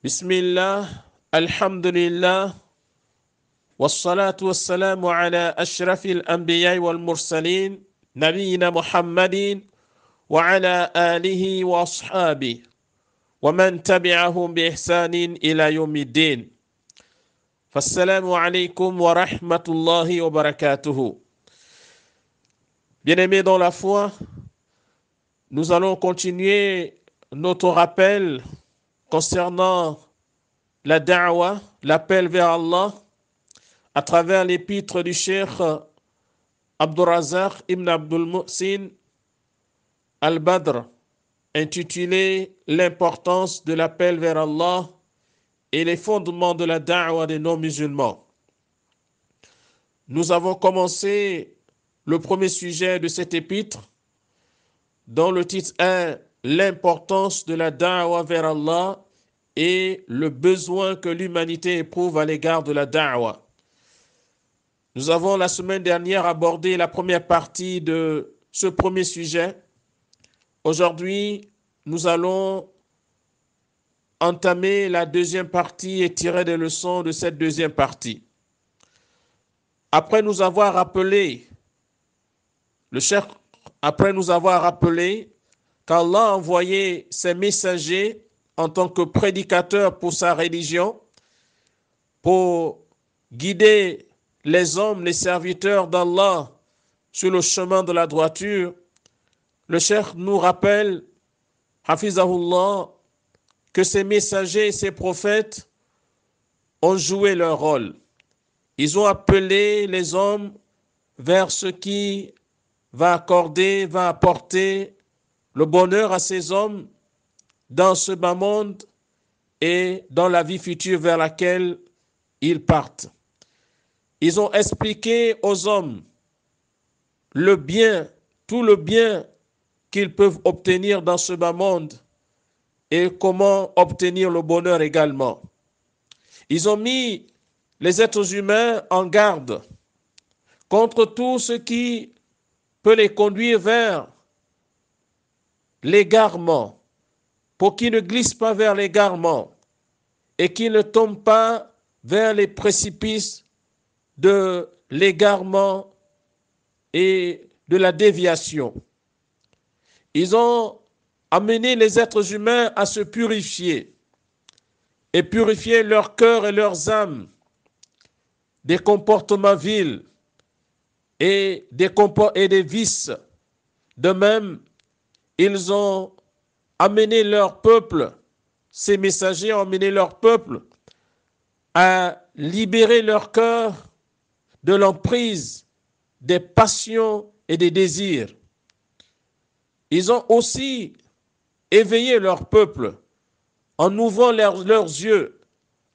Bismillah, alhamdulillah, wassalatu wassalamu ala ashrafil anbiya wal mursalin, nabiyina Muhammadin wa ala alihi wa ashabihi, wa man tabi'ahum bi ihsanin ila yawmiddin. Fassalamu alaykum wa rahmatullahi wa barakatuhu. Bien-aimés dans la foi, nous allons continuer notre rappel concernant la da'wa, l'appel vers Allah, à travers l'épître du Cheikh Abdurrazzaq ibn Abdul Muhsin al-Badr, intitulé L'importance de l'appel vers Allah et les fondements de la da'wa des non-musulmans. Nous avons commencé le premier sujet de cet épître, dont le titre est L'importance de la da'wa vers Allah et le besoin que l'humanité éprouve à l'égard de la da'wa. Nous avons la semaine dernière abordé la première partie de ce premier sujet. Aujourd'hui, nous allons entamer la deuxième partie et tirer des leçons de cette deuxième partie. Après nous avoir rappelé qu'Allah a envoyé ses messagers en tant que prédicateurs pour sa religion, pour guider les hommes, les serviteurs d'Allah sur le chemin de la droiture, le cheikh nous rappelle, Hafizahullah, que ces messagers et ces prophètes ont joué leur rôle. Ils ont appelé les hommes vers ce qui va apporter le bonheur à ces hommes dans ce bas monde et dans la vie future vers laquelle ils partent. Ils ont expliqué aux hommes le bien, tout le bien qu'ils peuvent obtenir dans ce bas monde et comment obtenir le bonheur également. Ils ont mis les êtres humains en garde contre tout ce qui peut les conduire vers l'égarement, pour qu'ils ne glissent pas vers l'égarement et qu'ils ne tombent pas vers les précipices de l'égarement et de la déviation. Ils ont amené les êtres humains à se purifier et purifier leur cœur et leurs âmes des comportements vils et des vices. De même, ils ont amené leur peuple, ces messagers ont amené leur peuple à libérer leur cœur de l'emprise des passions et des désirs. Ils ont aussi éveillé leur peuple en ouvrant leurs yeux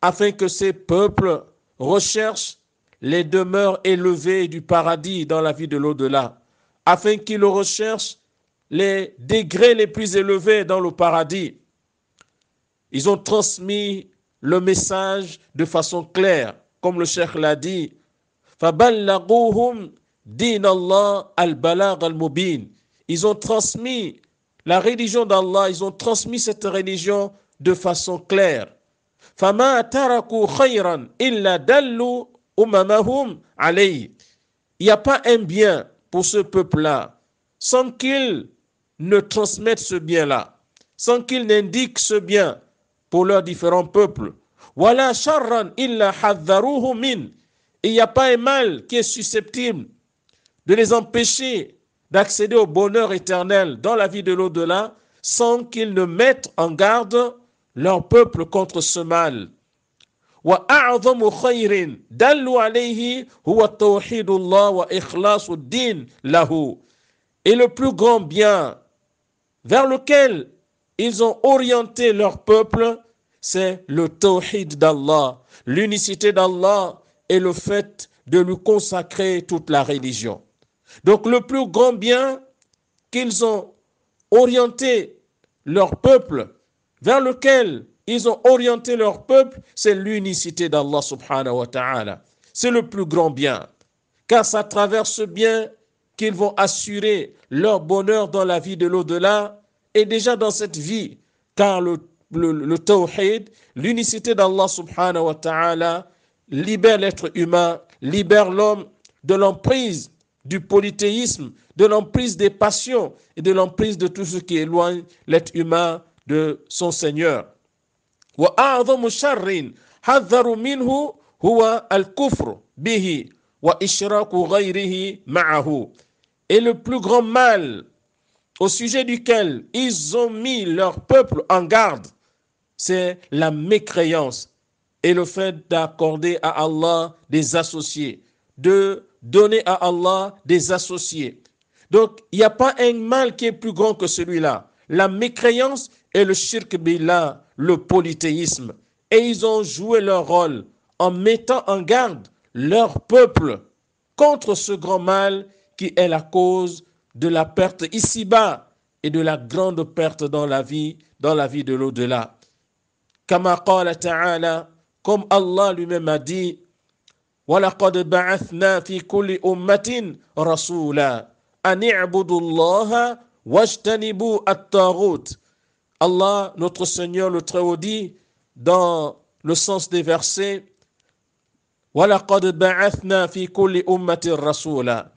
afin que ces peuples recherchent les demeures élevées du paradis dans la vie de l'au-delà, afin qu'ils recherchent les degrés les plus élevés dans le paradis. Ils ont transmis le message de façon claire, comme le cheikh l'a dit. فَبَلَّغُوهُمْ دِينَ اللَّهِ الْبَلَاغَ الْمُبِينَ. Ils ont transmis la religion d'Allah, ils ont transmis cette religion de façon claire. فَمَا تَرَكُوا خَيْرًا إِلَّا دَلُّوا أُمَمَهُمْ عَلَيْهِ. Il n'y a pas un bien pour ce peuple-là sans qu'ils ne transmettent ce bien-là, sans qu'ils n'indiquent ce bien pour leurs différents peuples. وَلَا شَرًّا إِلَّا حَذَّرُوهُ مِنْ. Il n'y a pas un mal qui est susceptible de les empêcher d'accéder au bonheur éternel dans la vie de l'au-delà sans qu'ils ne mettent en garde leur peuple contre ce mal. وَأَعْظَمُ خَيْرٍ دَلُّوا عَلَيْهِ هُوَ تَوْحِيدُ اللَّهِ وَإِخْلَاصُ الدِّينِ لَهُ. Et le plus grand bien vers lequel ils ont orienté leur peuple, c'est le tawhid d'Allah, l'unicité d'Allah et le fait de lui consacrer toute la religion. Donc le plus grand bien qu'ils ont orienté leur peuple, vers lequel ils ont orienté leur peuple, c'est l'unicité d'Allah subhanahu wa ta'ala. C'est le plus grand bien, car c'est à travers ce bien qu'ils vont assurer leur bonheur dans la vie de l'au-delà et déjà dans cette vie, car le le tawhid, l'unicité d'Allah subhanahu wa ta'ala, libère l'être humain, libère l'homme de l'emprise du polythéisme, de l'emprise des passions et de l'emprise de tout ce qui éloigne l'être humain de son Seigneur. وأعظم شر حذر منه هو الكفر به وإشراك غيره معه. Et le plus grand mal au sujet duquel ils ont mis leur peuple en garde, c'est la mécréance et le fait d'accorder à Allah des associés, de donner à Allah des associés. Donc, il n'y a pas un mal qui est plus grand que celui-là. La mécréance et le shirk billah, le polythéisme. Et ils ont joué leur rôle en mettant en garde leur peuple contre ce grand mal qui est la cause de la perte ici-bas et de la grande perte dans la vie de l'au-delà. Kama qala ta'ala, comme Allah lui-même a dit, وَلَقَدْ بَعَثْنَا فِي كُلِّ أُمَّةٍ رَسُولًا أَنِ اعْبُدُوا اللَّهَ وَاجْتَنِبُوا الطَّاغُوتَ. Allah, notre Seigneur le Très-Haut dit, dans le sens des versets, وَلَقَدْ بَعَثْنَا فِي كُلِّ أُمَّةٍ رَسُولًا.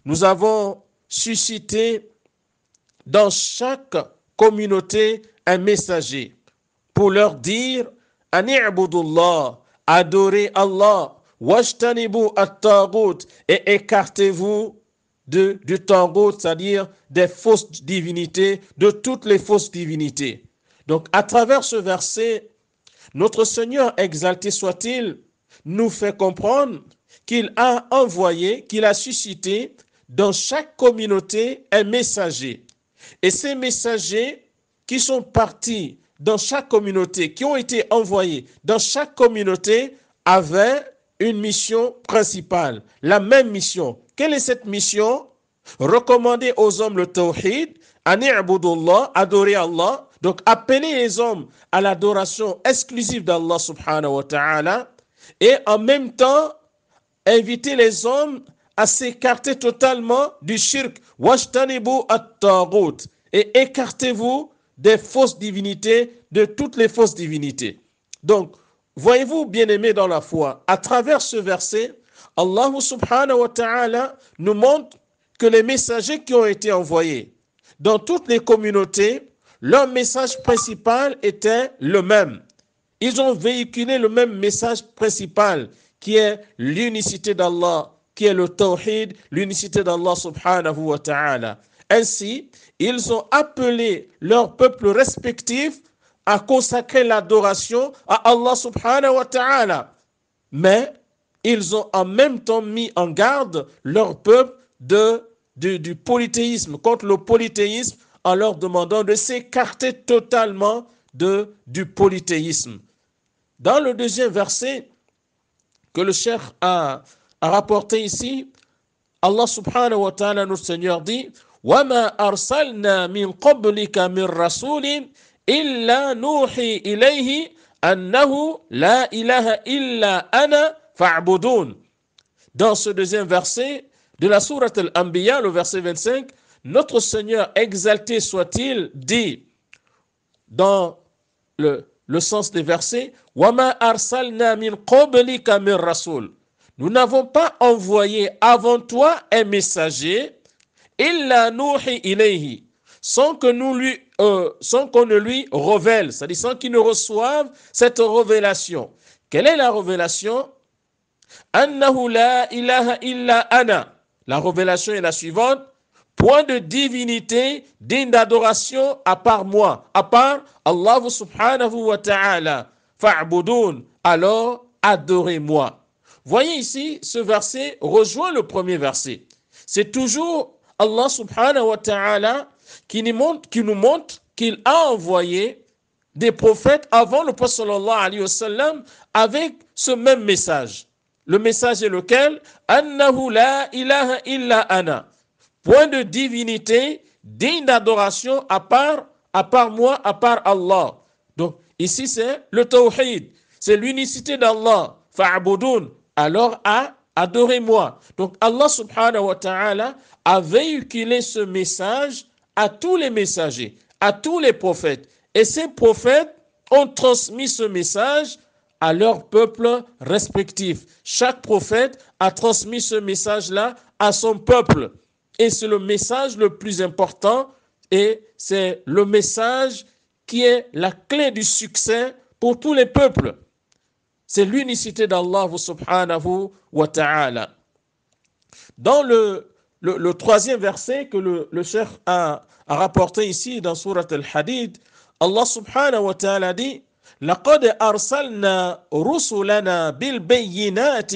Nous avons suscité dans chaque communauté un messager pour leur dire أَنِ اعْبُدُوا اللَّهَ, adorez Allah, وَاجْتَنِبُوا الطَّاغُوتَ, et écartez-vous du taghut, c'est-à-dire des fausses divinités, de toutes les fausses divinités. Donc, à travers ce verset, notre Seigneur, exalté soit-il, nous fait comprendre qu'il a envoyé, qu'il a suscité dans chaque communauté un messager. Et ces messagers qui sont partis dans chaque communauté, qui ont été envoyés dans chaque communauté, avaient une mission principale, la même mission. Quelle est cette mission? Recommander aux hommes le tawhid, ani abudullah, adorer Allah, donc appeler les hommes à l'adoration exclusive d'Allah subhanahu wa ta'ala, et en même temps inviter les hommes à s'écarter totalement du shirk, washtanibu at-taghut, et écartez-vous des fausses divinités, de toutes les fausses divinités. Donc, voyez-vous, bien-aimés dans la foi, à travers ce verset, Allah subhanahu wa ta'ala nous montre que les messagers qui ont été envoyés dans toutes les communautés, leur message principal était le même. Ils ont véhiculé le même message principal qui est l'unicité d'Allah, qui est le tawhid, l'unicité d'Allah subhanahu wa ta'ala. Ainsi, ils ont appelé leurs peuples respectifs à consacrer l'adoration à Allah subhanahu wa ta'ala. Mais ils ont en même temps mis en garde leur peuple du polythéisme, contre le polythéisme, en leur demandant de s'écarter totalement du polythéisme. Dans le deuxième verset que le cheikh a rapporté ici, Allah subhanahu wa ta'ala, notre Seigneur, dit وَمَا أَرْسَلْنَا مِنْ قَبْلِكَ مِنْ رَسُولٍ إِلَّا نُوحِي إِلَيْهِ أَنَّهُ لَا إِلَهَ إِلَّا أَنَا فَاعْبُدُونَ. Dans ce deuxième verset de la sourate Al-Anbiya, le verset 25, notre Seigneur, exalté soit-il, dit dans le sens des versets, وَمَا أَرْسَلْنَا مِنْ قَبْلِكَ مِنْ رَسُولٍ. Nous n'avons pas envoyé avant toi un messager, إِلَّا نُوحِي إِلَيْهِ, sans qu'on ne lui révèle, c'est-à-dire sans qu'il ne reçoive cette révélation. Quelle est la révélation? أَنَّهُ لَا إِلَهَ إِلَّا أَنَا. La révélation est la suivante: point de divinité digne d'adoration à part moi, à part Allah subhanahu wa ta'ala. Fa'budun, alors adorez-moi. Voyez ici, ce verset rejoint le premier verset. C'est toujours Allah subhanahu wa ta'ala qui nous montre qu'il a envoyé des prophètes avant le prophète sallallahu alayhi wa sallam avec ce même message. Le message est lequel? Annahu la ilaha illa ana. Point de divinité digne d'adoration à part moi, à part Allah. Donc ici c'est le tawhid, c'est l'unicité d'Allah. Fa'budun, alors adorez-moi. Donc Allah subhanahu wa ta'ala a véhiculé ce message à tous les messagers, à tous les prophètes. Et ces prophètes ont transmis ce message à leur peuple respectif. Chaque prophète a transmis ce message-là à son peuple. Et c'est le message le plus important et c'est le message qui est la clé du succès pour tous les peuples. C'est l'unicité d'Allah subhanahu wa ta'ala. Dans le troisième verset que le cheikh a rapporté ici dans Surat Al-Hadid, Allah subhanahu wa ta'ala dit لقد أرسلنا رسلنا بالبينات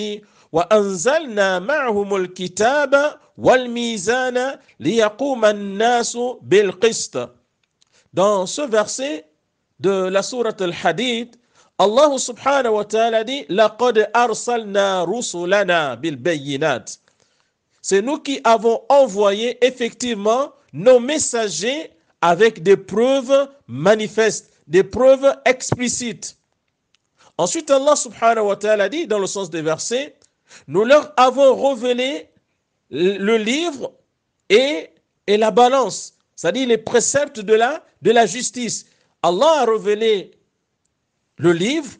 وأنزلنا معهم الكتاب والميزان ليقوم الناس بالقسط. Dans ce verset de la sourate Al-Hadid, Allah subhanahu wa ta'ala dit لقد أرسلنا رسلنا بالبينات. C'est nous qui avons envoyé effectivement nos messagers avec des preuves manifestes, des preuves explicites. Ensuite, Allah subhanahu wa ta'ala dit, dans le sens des versets, nous leur avons révélé le livre et la balance, c'est-à-dire les préceptes de la justice. Allah a révélé le livre,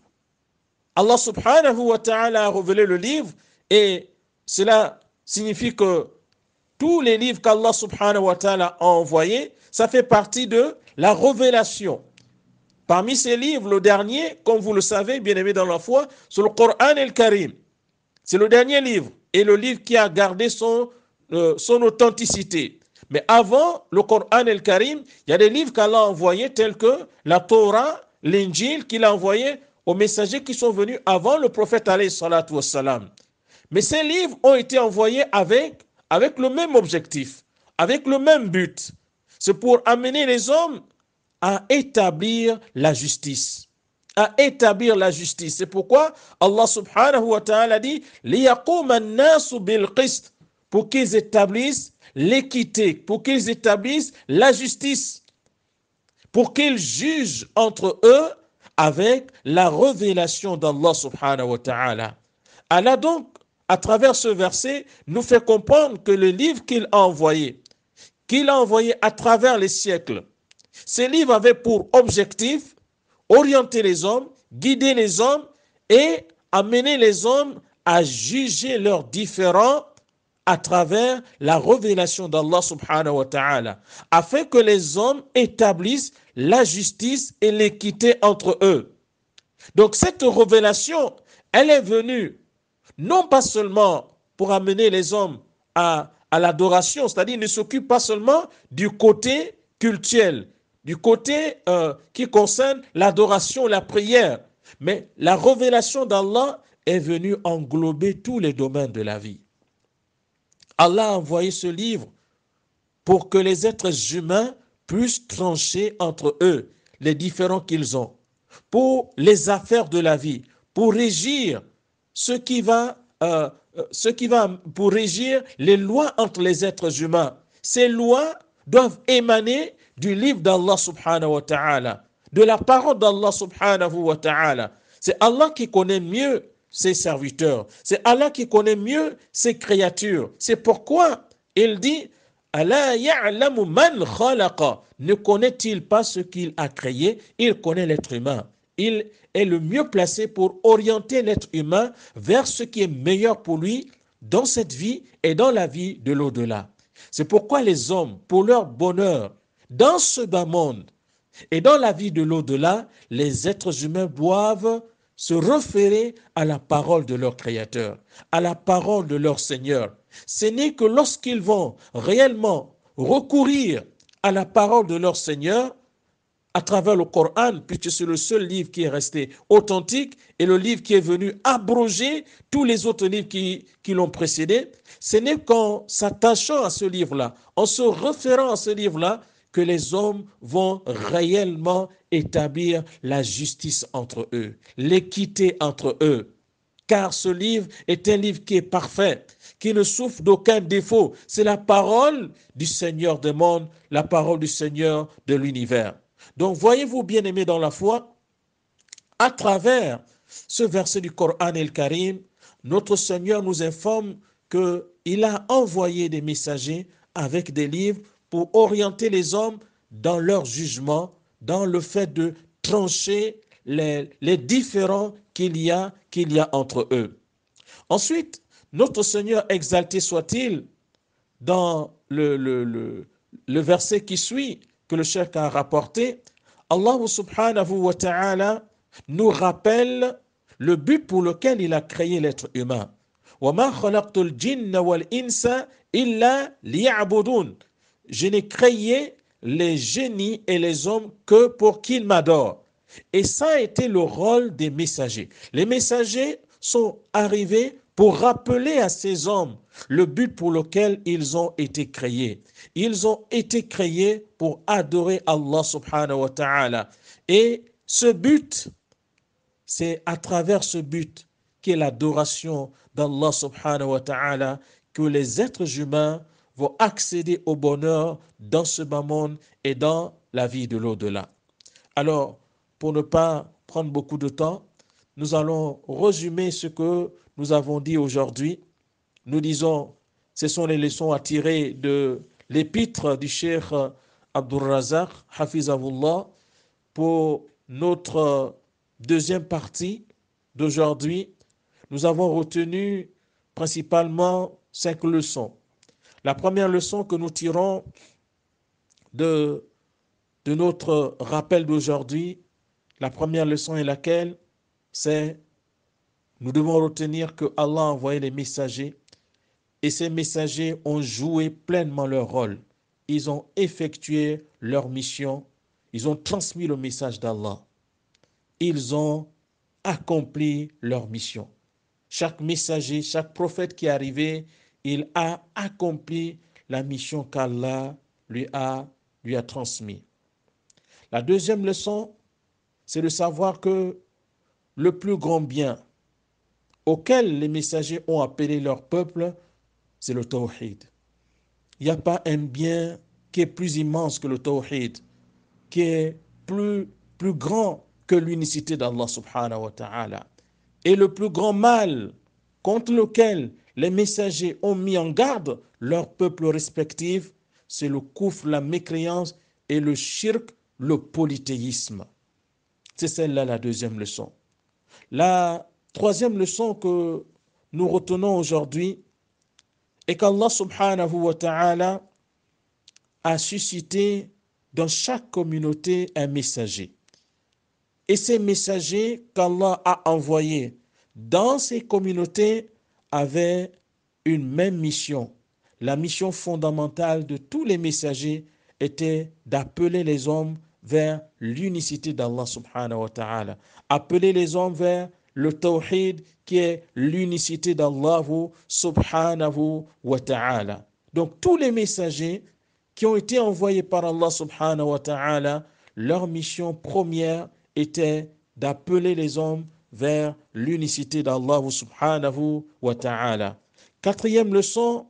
Allah subhanahu wa ta'ala a révélé le livre, et cela signifie que tous les livres qu'Allah subhanahu wa ta'ala a envoyés, ça fait partie de la révélation. Parmi ces livres, le dernier, comme vous le savez, bien aimé dans la foi, c'est le Coran al-Karim. C'est le dernier livre et le livre qui a gardé son authenticité. Mais avant le Coran al-Karim, il y a des livres qu'Allah a envoyés tels que la Torah, l'Injil qu'il a envoyé aux messagers qui sont venus avant le prophète alayhi salatu wassalam. Mais ces livres ont été envoyés avec le même objectif, avec le même but. C'est pour amener les hommes à établir la justice. À établir la justice. C'est pourquoi Allah subhanahu wa ta'ala dit لِيَقُومَ النَّاسُ بِالْقِسْطِ, pour qu'ils établissent l'équité, pour qu'ils établissent la justice, pour qu'ils jugent entre eux avec la révélation d'Allah subhanahu wa ta'ala. Allah donc, à travers ce verset, nous fait comprendre que le livre qu'il a envoyé à travers les siècles, ces livres avaient pour objectif orienter les hommes, guider les hommes et amener les hommes à juger leurs différends à travers la révélation d'Allah subhanahu wa ta'ala, afin que les hommes établissent la justice et l'équité entre eux. Donc cette révélation, elle est venue non pas seulement pour amener les hommes à l'adoration, c'est-à-dire ne s'occupe pas seulement du côté cultuel, du côté qui concerne l'adoration, la prière, mais la révélation d'Allah est venue englober tous les domaines de la vie. Allah a envoyé ce livre pour que les êtres humains puissent trancher entre eux les différends qu'ils ont, pour les affaires de la vie, pour régir pour régir les lois entre les êtres humains. Ces lois doivent émaner du livre d'Allah subhanahu wa ta'ala, de la parole d'Allah subhanahu wa ta'ala. C'est Allah qui connaît mieux ses serviteurs. C'est Allah qui connaît mieux ses créatures. C'est pourquoi il dit Ala ya'lamu man khalaqa. Ne connaît-il pas ce qu'il a créé? Il connaît l'être humain. Il est le mieux placé pour orienter l'être humain vers ce qui est meilleur pour lui dans cette vie et dans la vie de l'au-delà. C'est pourquoi les hommes, pour leur bonheur, dans ce bas monde et dans la vie de l'au-delà, les êtres humains doivent se référer à la parole de leur Créateur, à la parole de leur Seigneur. Ce n'est que lorsqu'ils vont réellement recourir à la parole de leur Seigneur, à travers le Coran, puisque c'est le seul livre qui est resté authentique et le livre qui est venu abroger tous les autres livres qui l'ont précédé, ce n'est qu'en s'attachant à ce livre-là, en se référant à ce livre-là, que les hommes vont réellement établir la justice entre eux, l'équité entre eux. Car ce livre est un livre qui est parfait, qui ne souffre d'aucun défaut. C'est la parole du Seigneur des mondes, la parole du Seigneur de l'univers. Donc voyez-vous, bien-aimés dans la foi, à travers ce verset du Coran el-Karim, notre Seigneur nous informe qu'il a envoyé des messagers avec des livres pour orienter les hommes dans leur jugement, dans le fait de trancher les différends qu'il y a entre eux. Ensuite, notre Seigneur exalté soit-il, dans le verset qui suit, que le cheikh a rapporté, Allah subhanahu wa ta'ala nous rappelle le but pour lequel il a créé l'être humain. وَمَا خَلَقْتُ الْجِنَّ وَالْإِنسَ إِلَّا لِيَعْبُدُونَ. Je n'ai créé les génies et les hommes que pour qu'ils m'adorent. Et ça a été le rôle des messagers. Les messagers sont arrivés pour rappeler à ces hommes le but pour lequel ils ont été créés. Ils ont été créés pour adorer Allah subhanahu wa ta'ala. Et ce but, c'est à travers ce but qu'est l'adoration d'Allah subhanahu wa ta'ala que les êtres humains vont accéder au bonheur dans ce bas monde et dans la vie de l'au-delà. Alors, pour ne pas prendre beaucoup de temps, nous allons résumer ce que nous avons dit aujourd'hui. Nous disons, ce sont les leçons à tirer de l'épître du Cheikh Abdul Razak, Hafizahullah, pour notre deuxième partie d'aujourd'hui. Nous avons retenu principalement 5 leçons. La première leçon que nous tirons de notre rappel d'aujourd'hui, la première leçon est laquelle? C'est nous devons retenir que Allah a envoyé les messagers et ces messagers ont joué pleinement leur rôle. Ils ont effectué leur mission. Ils ont transmis le message d'Allah. Ils ont accompli leur mission. Chaque messager, chaque prophète qui est arrivé, il a accompli la mission qu'Allah lui a transmise. La deuxième leçon, c'est de savoir que le plus grand bien auquel les messagers ont appelé leur peuple, c'est le tawhid. Il n'y a pas un bien qui est plus immense que le tawhid, qui est plus grand que l'unicité d'Allah subhanahu wa ta'ala. Et le plus grand mal contre lequel les messagers ont mis en garde leurs peuples respectifs, c'est le kufr, la mécréance et le shirk, le polythéisme. C'est celle-là la deuxième leçon. La troisième leçon que nous retenons aujourd'hui est qu'Allah subhanahu wa ta'ala a suscité dans chaque communauté un messager. Et ces messagers qu'Allah a envoyés dans ces communautés avaient une même mission. La mission fondamentale de tous les messagers était d'appeler les hommes vers l'unicité d'Allah subhanahu wa ta'ala. Appeler les hommes vers le tawhid qui est l'unicité d'Allah subhanahu wa ta'ala. Donc tous les messagers qui ont été envoyés par Allah subhanahu wa ta'ala, leur mission première était d'appeler les hommes vers l'unicité d'Allah subhanahu wa ta'ala. Quatrième leçon,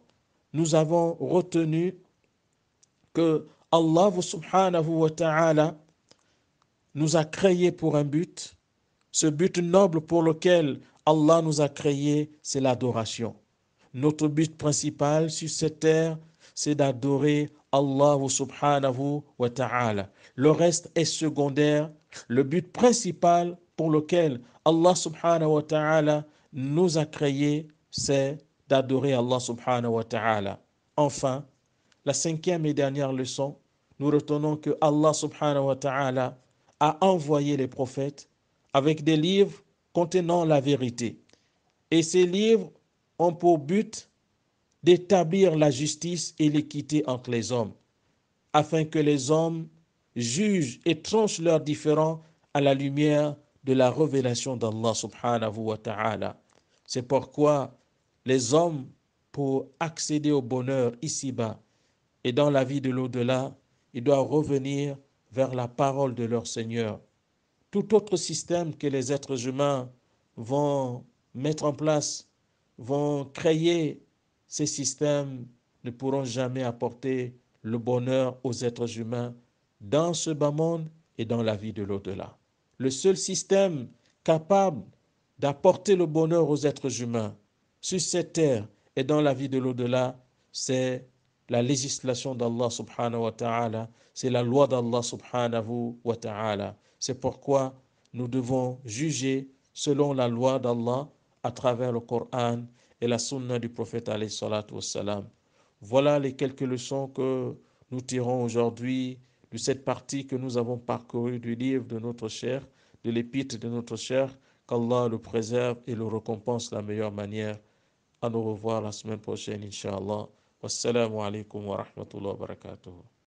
nous avons retenu que Allah subhanahu wa ta'ala nous a créés pour un but. Ce but noble pour lequel Allah nous a créés, c'est l'adoration. Notre but principal sur cette terre, c'est d'adorer Allah subhanahu wa ta'ala. Le reste est secondaire. Le but principal pour lequel Allah subhanahu wa ta'ala nous a créés, c'est d'adorer Allah subhanahu wa ta'ala. Enfin, la cinquième et dernière leçon, nous retenons que Allah subhanahu wa ta'ala a envoyé les prophètes avec des livres contenant la vérité. Et ces livres ont pour but d'établir la justice et l'équité entre les hommes, afin que les hommes jugent et tranchent leurs différends à la lumière de la révélation d'Allah subhanahu wa ta'ala. C'est pourquoi les hommes, pour accéder au bonheur ici-bas et dans la vie de l'au-delà, ils doivent revenir vers la parole de leur Seigneur. Tout autre système que les êtres humains vont mettre en place, vont créer, ces systèmes ne pourront jamais apporter le bonheur aux êtres humains dans ce bas monde et dans la vie de l'au-delà. Le seul système capable d'apporter le bonheur aux êtres humains sur cette terre et dans la vie de l'au-delà, c'est la législation d'Allah subhanahu wa ta'ala, c'est la loi d'Allah subhanahu wa ta'ala. C'est pourquoi nous devons juger selon la loi d'Allah à travers le Coran et la sunna du prophète alayhi salatu wassalam. Voilà les quelques leçons que nous tirons aujourd'hui de cette partie que nous avons parcourue du livre de notre cher, de l'épître de notre cher, qu'Allah le préserve et le récompense de la meilleure manière. À nous revoir la semaine prochaine, Inch'Allah. Wassalamu alaikum wa rahmatullahi wa barakatuh.